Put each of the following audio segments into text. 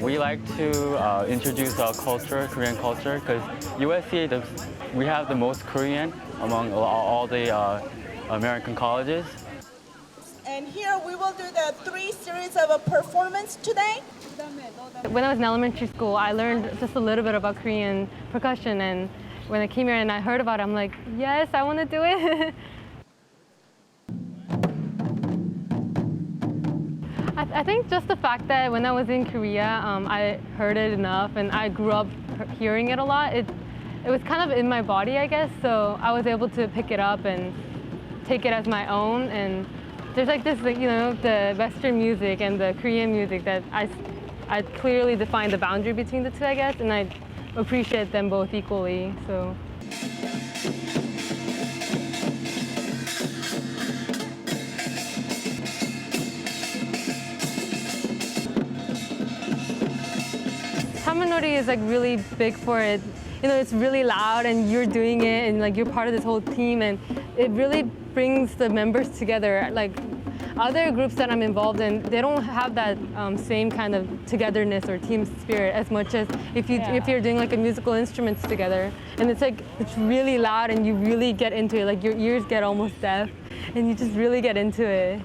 We like to introduce our culture, Korean culture, because USC, we have the most Korean among all the American colleges. And here we will do the 3 series of a performance today. When I was in elementary school, I learned just a little bit about Korean percussion, and when I came here and I heard about it, I'm like, yes, I want to do it. I think just the fact that when I was in Korea, I heard it enough and I grew up hearing it a lot. It was kind of in my body, I guess, so I was able to pick it up and take it as my own. And there's like this, you know, the Western music and the Korean music that I clearly define the boundary between the two, I guess, and I appreciate them both equally. So. Tamanori is like really big for it. You know, it's really loud and you're doing it and like you're part of this whole team, and it really brings the members together. Like other groups that I'm involved in, they don't have that same kind of togetherness or team spirit as much as if you're doing like a musical instruments together. And it's like, it's really loud and you really get into it. Like your ears get almost deaf and you just really get into it.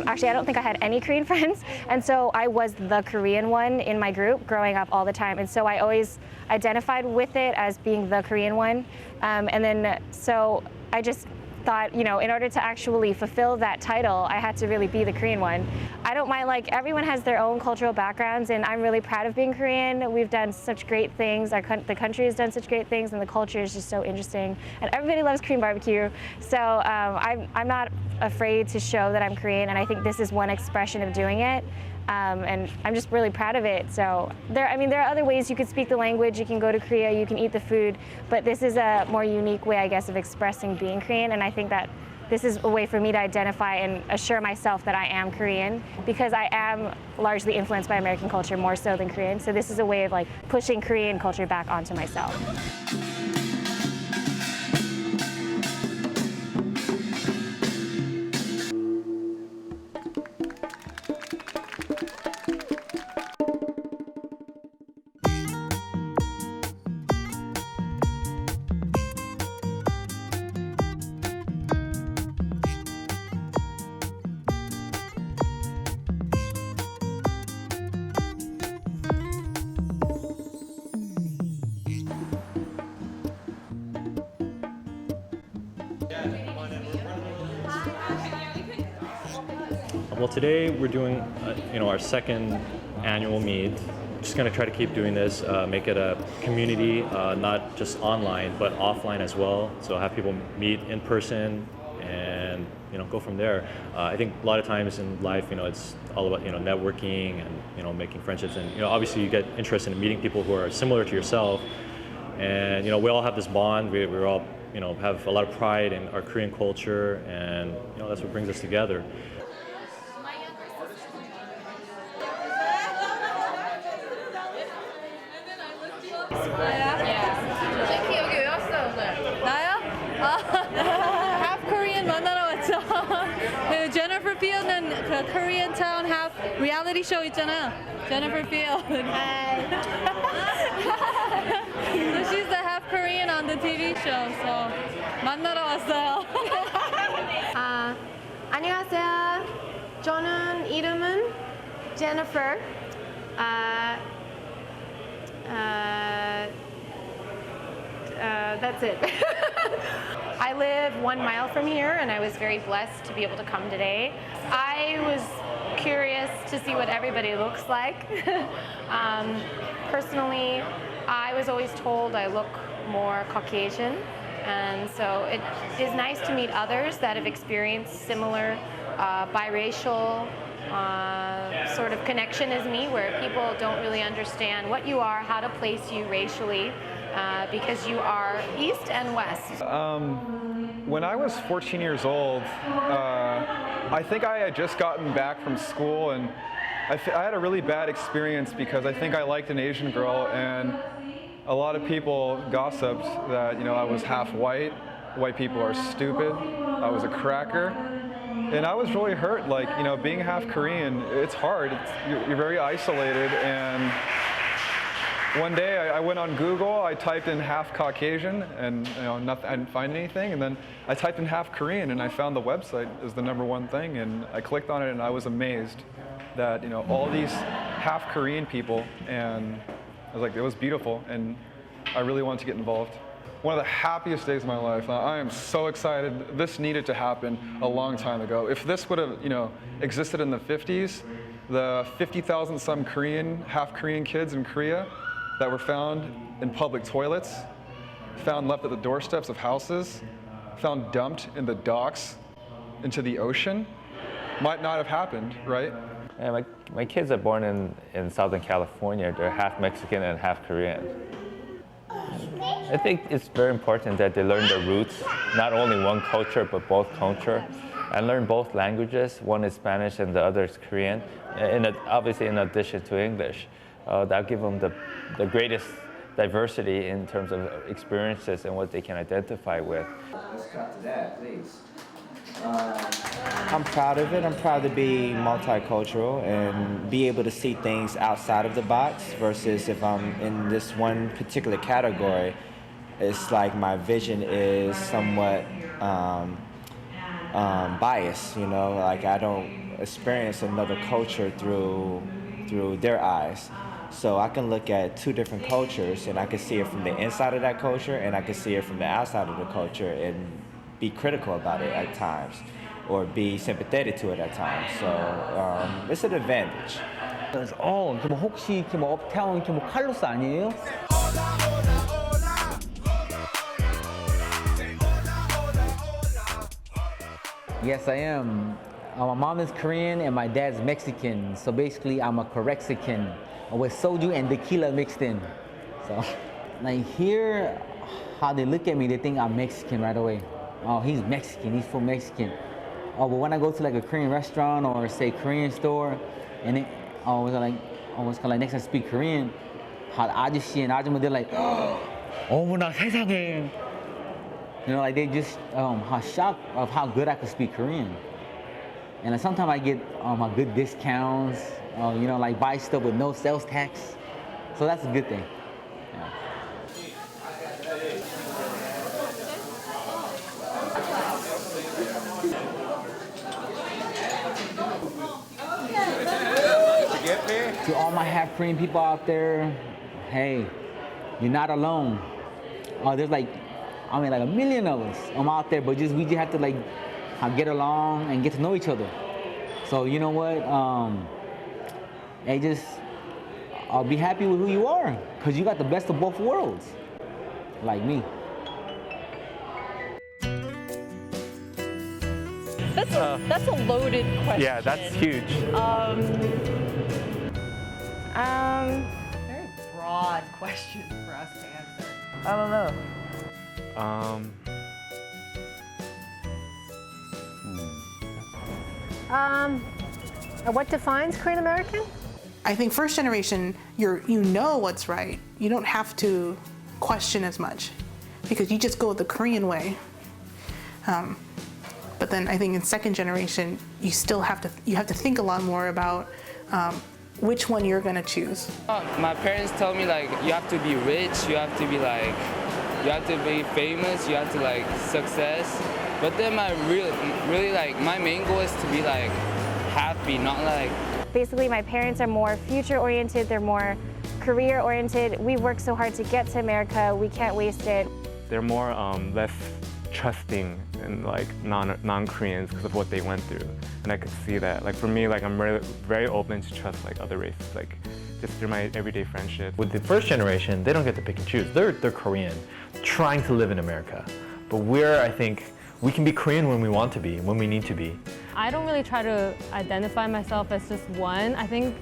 Actually, I don't think I had any Korean friends, and so I was the Korean one in my group growing up all the time, and so I always identified with it as being the Korean one. And then so I just thought, you know, in order to actually fulfill that title, I had to really be the Korean one. I don't mind, like, everyone has their own cultural backgrounds, and I'm really proud of being Korean. We've done such great things. The country has done such great things, and the culture is just so interesting. And everybody loves Korean barbecue. So I'm not afraid to show that I'm Korean, and I think this is one expression of doing it. And I'm just really proud of it. So there are other ways you could speak the language. You can go to Korea, you can eat the food, but this is a more unique way, I guess, of expressing being Korean. And I think that this is a way for me to identify and assure myself that I am Korean, because I am largely influenced by American culture more so than Korean. So this is a way of like pushing Korean culture back onto myself. Well, today we're doing, our second annual meet. Just going to try to keep doing this, make it a community, not just online, but offline as well. So have people meet in person and, go from there. I think a lot of times in life, it's all about, networking and, making friendships. And, obviously you get interested in meeting people who are similar to yourself. And, we all have this bond. We're all, have a lot of pride in our Korean culture, and, that's what brings us together. Half Korean 만나러 왔죠. 그 Jennifer Field는 그 Korean Town half reality show 있잖아요. Jennifer Field. Hi. So she's the half Korean on the TV show. So 만나러 왔어요. 안녕하세요. 저는 이름은 Jennifer. That's it. I live 1 mile from here, and I was very blessed to be able to come today. I was curious to see what everybody looks like. Personally, I was always told I look more Caucasian, and so it is nice to meet others that have experienced similar biracial sort of connection as me, where people don't really understand what you are, how to place you racially, because you are East and West. When I was 14 years old, I think I had just gotten back from school, and I had a really bad experience because I think I liked an Asian girl, and a lot of people gossiped that I was half white, white people are stupid. I was a cracker. And I was really hurt, like, you know, being half Korean, it's hard. You're very isolated. And one day I went on Google, I typed in half Caucasian, and you know, nothing, I didn't find anything. And then I typed in half Korean, and I found the website as the #1 thing. And I clicked on it, and I was amazed that, you know, all these half Korean people, and I was like, it was beautiful, and I really wanted to get involved. One of the happiest days of my life. I am so excited. This needed to happen a long time ago. If this would have, you know, existed in the 50s, the 50,000 some half Korean kids in Korea that were found in public toilets, found left at the doorsteps of houses, found dumped in the docks into the ocean, might not have happened, right? Yeah, my kids are born in Southern California. They're half Mexican and half Korean. I think it's very important that they learn their roots, not only one culture, but both culture, and learn both languages. One is Spanish and the other is Korean, obviously in addition to English. That'll give them the greatest diversity in terms of experiences and what they can identify with. Let's cut to that, please. I'm proud of it. I'm proud to be multicultural and be able to see things outside of the box versus if I'm in this one particular category, it's like my vision is somewhat biased, you know, like I don't experience another culture through their eyes. So I can look at two different cultures and I can see it from the inside of that culture and I can see it from the outside of the culture and be critical about it at times or be sympathetic to it at times. So it's an advantage. 뭐 혹시 뭐 업타운 뭐 칼로스 아니에요? Yes, I am. My mom is Korean and my dad's Mexican. So basically, I'm a Corexican with soju and tequila mixed in. So, like here, how they look at me, they think I'm Mexican right away. Oh, he's Mexican. He's full Mexican. Oh, but when I go to like a Korean restaurant or say Korean store, and it, it's kind of like next time I speak Korean, how 아저씨 and 아줌마, they're like, 어머나 세상에. You know, like they just how shocked of how good I could speak Korean. And like sometimes I get good discounts, you know, like buy stuff with no sales tax. So that's a good thing. Yeah. To all my half Korean people out there, hey, you're not alone. There's like a million of us out there, but we just have to like get along and get to know each other. So you know what? Be happy with who you are, cause you got the best of both worlds, like me. That's a loaded question. Yeah, that's huge. Very broad question for us to answer. I don't know. What defines Korean American? I think first generation, you know what's right. You don't have to question as much because you just go the Korean way. But then I think in second generation, you still have to think a lot more about which one you're gonna choose. My parents tell me like you have to be rich, you have to be famous, you have to like success. But then my my main goal is to be like happy, not like. Basically, my parents are more future-oriented, they're more career-oriented. We worked so hard to get to America, we can't waste it. They're more less trusting in like non-Koreans because of what they went through, and I could see that. Like for me, like I'm very open to trust like other races, like just through my everyday friendship. With the first generation, they don't get to pick and choose. They're Korean, trying to live in America, but I think we can be Korean when we want to be, when we need to be. I don't really try to identify myself as just one. I think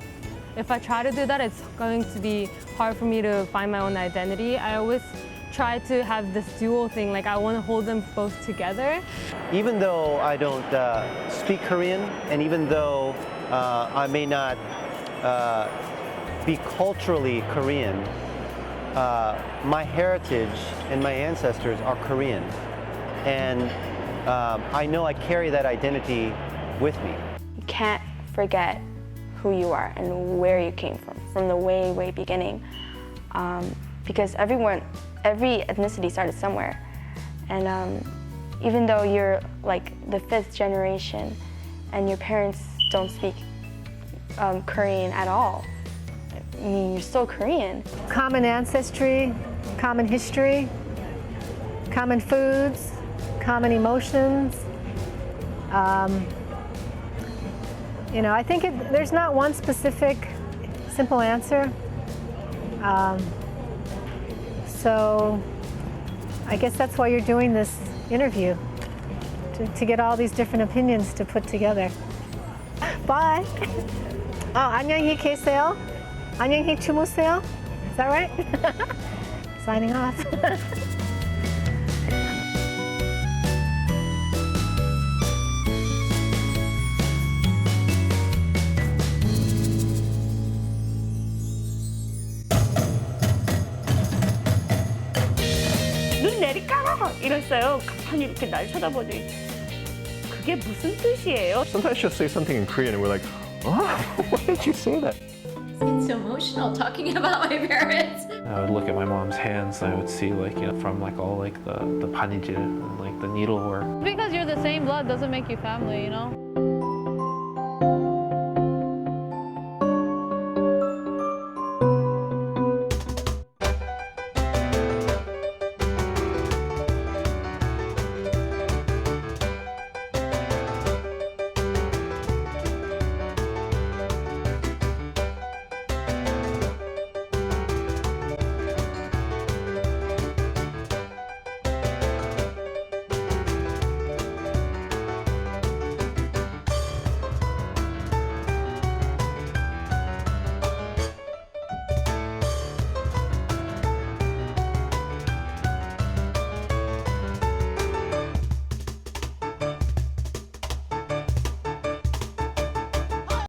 if I try to do that, it's going to be hard for me to find my own identity. I always try to have this dual thing, like I want to hold them both together. Even though I don't speak Korean, and even though I may not be culturally Korean, my heritage and my ancestors are Korean. and I know I carry that identity with me. You can't forget who you are and where you came from the way, way beginning. Because every ethnicity started somewhere. And even though you're like the 5th generation and your parents don't speak Korean at all, I mean, you're still Korean. Common ancestry, common history, common foods, common emotions. You know, I think there's not one specific simple answer. So I guess that's why you're doing this interview, to get all these different opinions to put together. Bye. 안녕히 계세요. 안녕히 주무세요. Is that right? Signing off. 눈 내리까라 이랬어요. 가만히 이렇게 날 쳐다보더니 그게 무슨 뜻이에요? Sometimes she'll say something in Korean and we're like, oh, why did you say that? It's so emotional talking about my parents. I would look at my mom's hands and I would see like, you know, from like all like the panijil and like the needlework. Because you're the same blood doesn't make you family, you know?